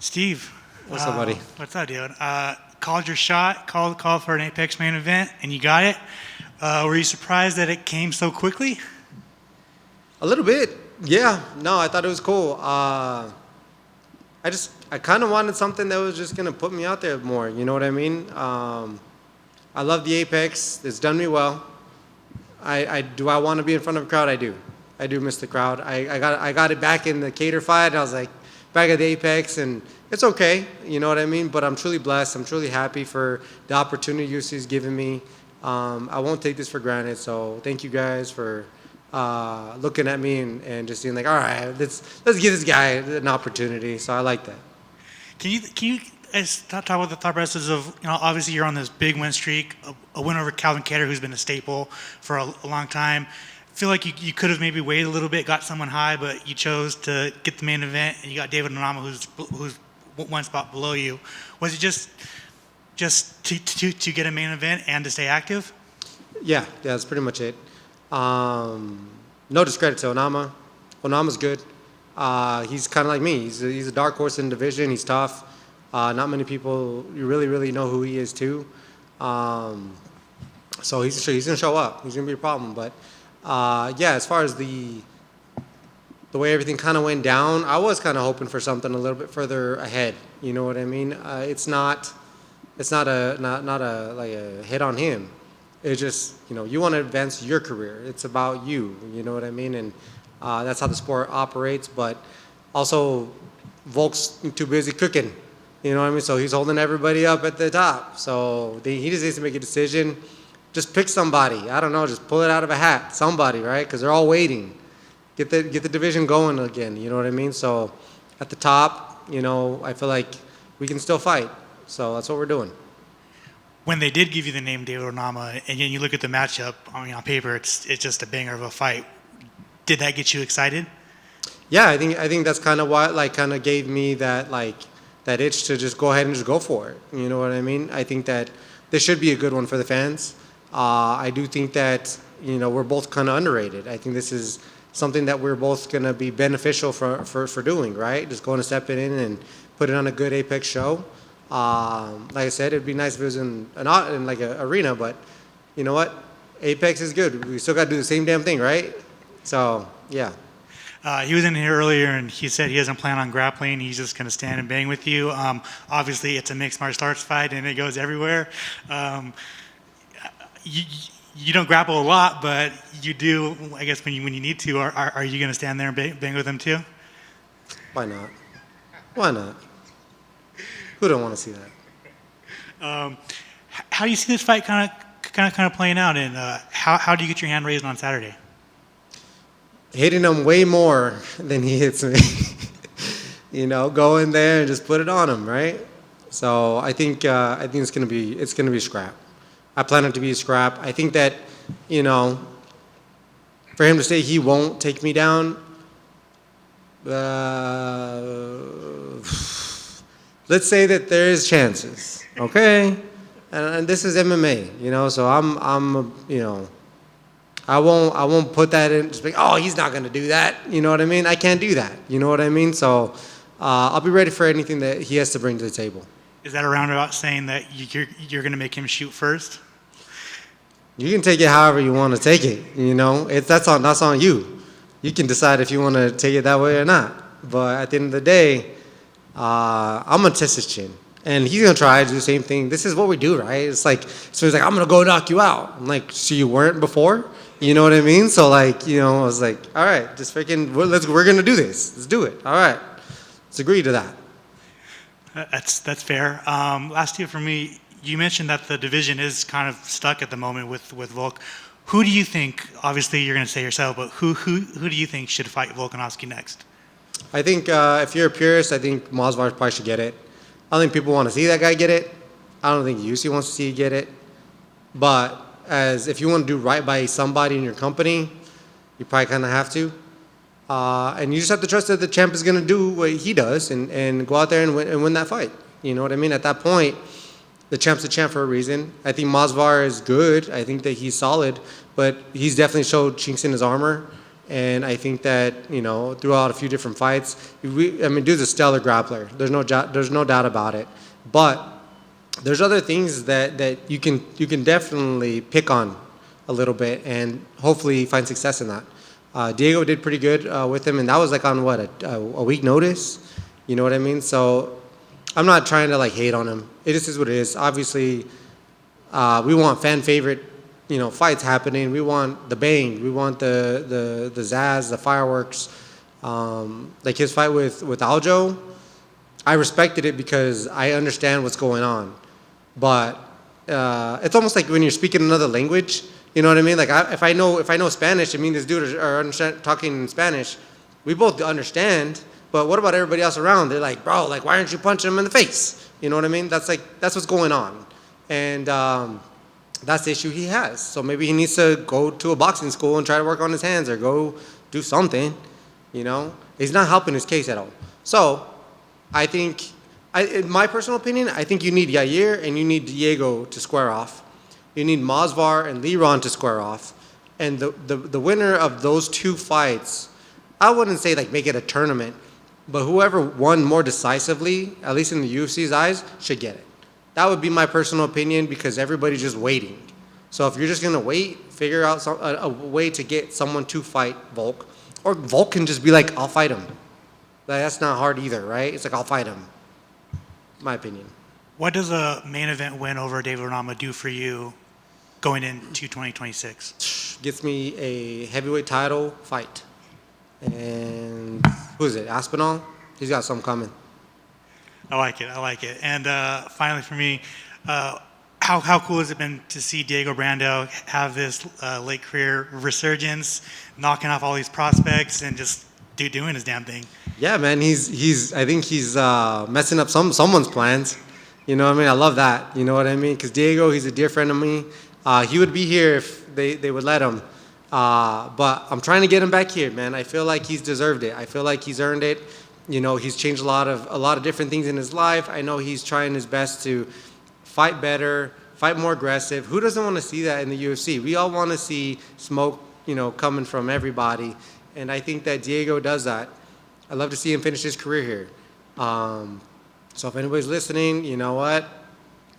Steve. What's up, buddy? What's up, dude? Called your shot, called for an Apex main event, and you got it. Were you surprised that it came so quickly? A little bit, yeah. No, I thought it was cool. I kind of wanted something that was just gonna put me out there more. You know what I mean? I love the Apex. It's done me well. Do I want to be in front of a crowd? I do. I do miss the crowd. I got it back in the Cater fight. I was like back at the Apex, and it's okay. You know what I mean? But I'm truly blessed. I'm truly happy for the opportunity UFC's given me. I won't take this for granted. So thank you guys for looking at me and just being like, all right, let's give this guy an opportunity. So I like that. Can you talk about the thought process of, obviously you're on this big win streak, a win over Calvin Kattar, who's been a staple for a long time. I feel like you could have maybe waited a little bit, got someone high, but you chose to get the main event, and you got David Onama, who's one spot below you. Was it just to get a main event and to stay active? Yeah, that's pretty much it. No discredit to Onama. Onama's good. He's kind of like me. He's a dark horse in the division. He's tough. Not many people really know who he is too. So he's gonna show up. He's gonna be a problem. But yeah, as far as the way everything kind of went down, I was kind of hoping for something a little bit further ahead. You know what I mean? It's not a hit on him. It's just, you want to advance your career. It's about you. You know what I mean? And that's how the sport operates. But also, Volk's too busy cooking. You know what I mean? So he's holding everybody up at the top. So he just needs to make a decision. Just pick somebody. I don't know. Just pull it out of a hat. Somebody, right? Because they're all waiting. Get the division going again. You know what I mean? So at the top, I feel like we can still fight. So that's what we're doing. When they did give you the name David Onama, and then you look at the matchup, on paper, it's just a banger of a fight. Did that get you excited? Yeah, I think that's kind of what kind of gave me that itch to just go ahead and just go for it. You know what I mean? I think that this should be a good one for the fans. I do think that we're both kind of underrated. I think this is something that we're both going to be beneficial for doing, right? Just going to step it in and put it on a good Apex show. Like I said, it'd be nice if it was in an arena, but you know what? Apex is good. We still got to do the same damn thing, right? So, yeah. He was in here earlier, and he said he doesn't plan on grappling. He's just going to stand and bang with you. Obviously, it's a mixed martial arts fight, and it goes everywhere. You don't grapple a lot, but you do, I guess, when you need to. Are you going to stand there and bang with him too? Why not? Why not? Who don't want to see that? How do you see this fight kind of playing out, and how do you get your hand raised on Saturday? Hitting him way more than he hits me. Go in there and just put it on him, right? So I think it's gonna be scrap. I plan it to be a scrap. I think that for him to say he won't take me down. Let's say that there is chances, okay? And this is MMA, so I won't put that in, just like, oh, he's not gonna do that, you know what I mean? I can't do that, you know what I mean? So I'll be ready for anything that he has to bring to the table. Is that a roundabout saying that you're gonna make him shoot first? You can take it however you want to take it, that's on you. You can decide if you want to take it that way or not. But at the end of the day, I'm gonna test his chin, and he's gonna try to do the same thing. This is what we do, right? It's like, so he's like, I'm gonna go knock you out. I'm like, so you weren't before? You know what I mean? So I was like, all right, just freaking, we're gonna do this. Let's do it. All right, let's agree to that. That's fair. Last year for me, you mentioned that the division is kind of stuck at the moment with Volk. Who do you think? Obviously, you're gonna say yourself, but who do you think should fight Volkanovski next? I think if you're a purist, I think Masvidal probably should get it. I don't think people want to see that guy get it. I don't think UFC wants to see you get it. But if you want to do right by somebody in your company, you probably kind of have to. And you just have to trust that the champ is going to do what he does and go out there and win that fight. You know what I mean? At that point, the champ's a champ for a reason. I think Masvidal is good. I think that he's solid, but he's definitely showed chinks in his armor. And I think that, throughout a few different fights, dude's a stellar grappler. There's no doubt about it. But there's other things that you can definitely pick on a little bit and hopefully find success in that. Diego did pretty good with him, and that was like on a week notice. You know what I mean? So I'm not trying to hate on him. It just is what it is. Obviously, we want fan favorite, fights happening. We want the bang. We want the zazz, the fireworks. Like his fight with Aljo, I respected it because I understand what's going on. But it's almost like when you're speaking another language. You know what I mean? Like if I know Spanish, and me and this dude are talking in Spanish, we both understand. But what about everybody else around? They're like, bro, why aren't you punching him in the face? You know what I mean? That's what's going on. And that's the issue he has. So maybe he needs to go to a boxing school and try to work on his hands or go do something. He's not helping his case at all. So I think, in my personal opinion, I think you need Yair and you need Diego to square off. You need Masvar and Liron to square off. And the winner of those two fights, I wouldn't say make it a tournament, but whoever won more decisively, at least in the UFC's eyes, should get it. That would be my personal opinion because everybody's just waiting. So if you're just going to wait, figure out a way to get someone to fight Volk. Or Volk can just be like, I'll fight him. That's not hard either, right? It's like, I'll fight him. My opinion. What does a main event win over David Onama do for you going into 2026? Gets me a heavyweight title fight. And who is it? Aspinall? He's got something coming. I like it. And finally for me, how cool has it been to see Diego Brando have this late career resurgence, knocking off all these prospects and just doing his damn thing? Yeah, man. I think he's messing up someone's plans. You know what I mean? I love that. You know what I mean? Because Diego, he's a dear friend of me. He would be here if they would let him. But I'm trying to get him back here, man. I feel like he's deserved it. I feel like he's earned it. He's changed a lot of different things in his life. I know he's trying his best to fight better, fight more aggressive. Who doesn't want to see that in the UFC? We all want to see smoke, coming from everybody. And I think that Diego does that. I'd love to see him finish his career here. So if anybody's listening, you know what?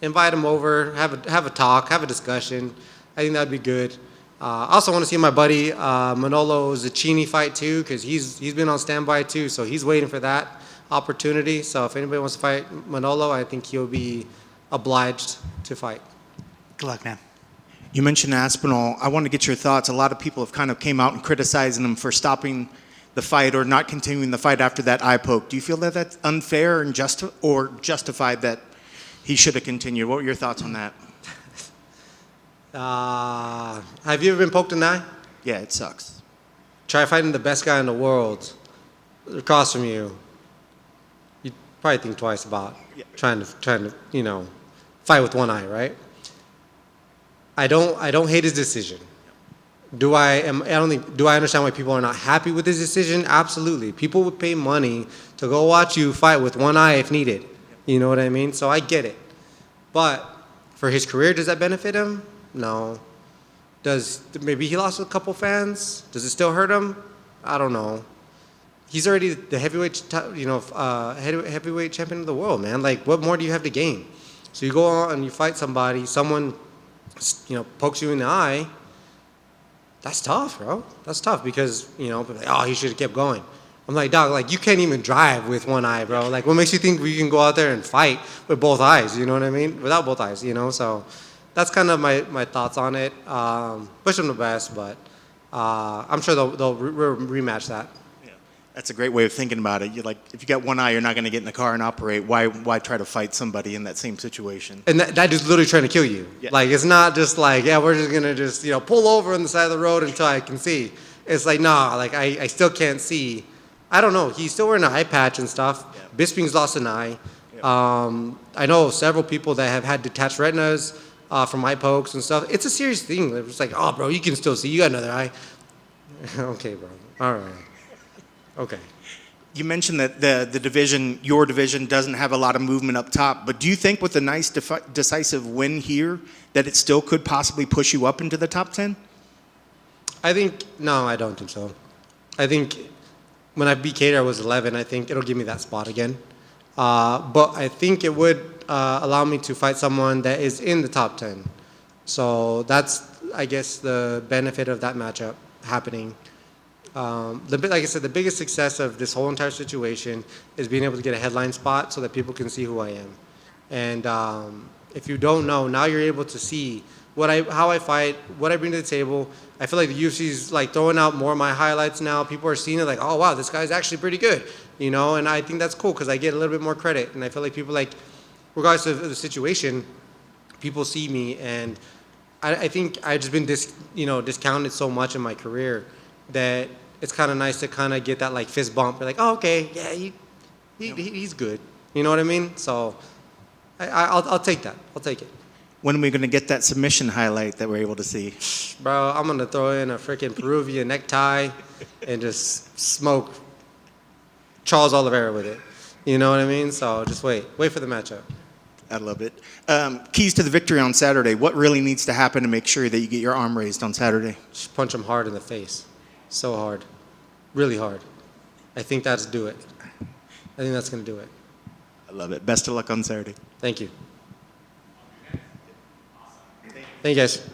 Invite him over, have a talk, have a discussion. I think that'd be good. I also want to see my buddy Manolo Zacchini fight too, because he's been on standby too, so he's waiting for that opportunity. So if anybody wants to fight Manolo, I think he'll be obliged to fight. Good luck, man. You mentioned Aspinall. I want to get your thoughts. A lot of people have kind of came out and criticizing him for stopping the fight or not continuing the fight after that eye poke. Do you feel that that's unfair and justified that he should have continued? What were your thoughts on that? Have you ever been poked in the eye? Yeah, it sucks. Try fighting the best guy in the world across from you. You'd probably think twice about trying to fight with one eye, right? I don't hate his decision. Do I understand why people are not happy with his decision? Absolutely. People would pay money to go watch you fight with one eye if needed. You know what I mean? So I get it. But for his career, does that benefit him? No. Maybe he lost a couple fans? Does it still hurt him? I don't know. He's already the heavyweight champion of the world, man. What more do you have to gain? So you go on and you fight somebody, someone, pokes you in the eye. That's tough, bro. That's tough because, people are like, oh, he should have kept going. I'm like, dog, you can't even drive with one eye, bro. What makes you think we can go out there and fight with both eyes? You know what I mean? Without both eyes, So that's kind of my thoughts on it. Wish him the best, but I'm sure they'll rematch that. Yeah, that's a great way of thinking about it. If you got one eye, you're not going to get in the car and operate. Why try to fight somebody in that same situation? And that dude's literally trying to kill you. Yeah. It's not just we're just going to pull over on the side of the road until I can see. It's I still can't see. I don't know. He's still wearing an eye patch and stuff. Yeah. Bisping's lost an eye. Yeah. I know several people that have had detached retinas from eye pokes and stuff. It's a serious thing. It's oh, bro, you can still see. You got another eye. Okay, bro. All right. Okay. You mentioned that the division, your division, doesn't have a lot of movement up top. But do you think with a nice decisive win here that it still could possibly push you up into the top 10? No, I don't think so. I think when I beat Cater, I was 11. I think it'll give me that spot again. But I think it would allow me to fight someone that is in the top 10. So that's, I guess, the benefit of that matchup happening. Like I said, the biggest success of this whole entire situation is being able to get a headline spot so that people can see who I am. And if you don't know, now you're able to see how I fight, what I bring to the table. I feel like the UFC is like throwing out more of my highlights now. People are seeing it like, oh wow, this guy's actually pretty good, you know. And I think that's cool because I get a little bit more credit. And I feel like people like, regardless of the situation, people see me. And I think I've just been discounted so much in my career that it's kind of nice to kind of get that like fist bump. You're like, oh okay, yeah, he's good. You know what I mean? So I'll take that. I'll take it. When are we going to get that submission highlight that we're able to see? Bro, I'm going to throw in a freaking Peruvian necktie and just smoke Charles Oliveira with it. You know what I mean? So just wait for the matchup. I love it. Keys to the victory on Saturday. What really needs to happen to make sure that you get your arm raised on Saturday? Just punch him hard in the face. So hard. Really hard. I think that's do it. I think that's going to do it. I love it. Best of luck on Saturday. Thank you. Thank you, guys.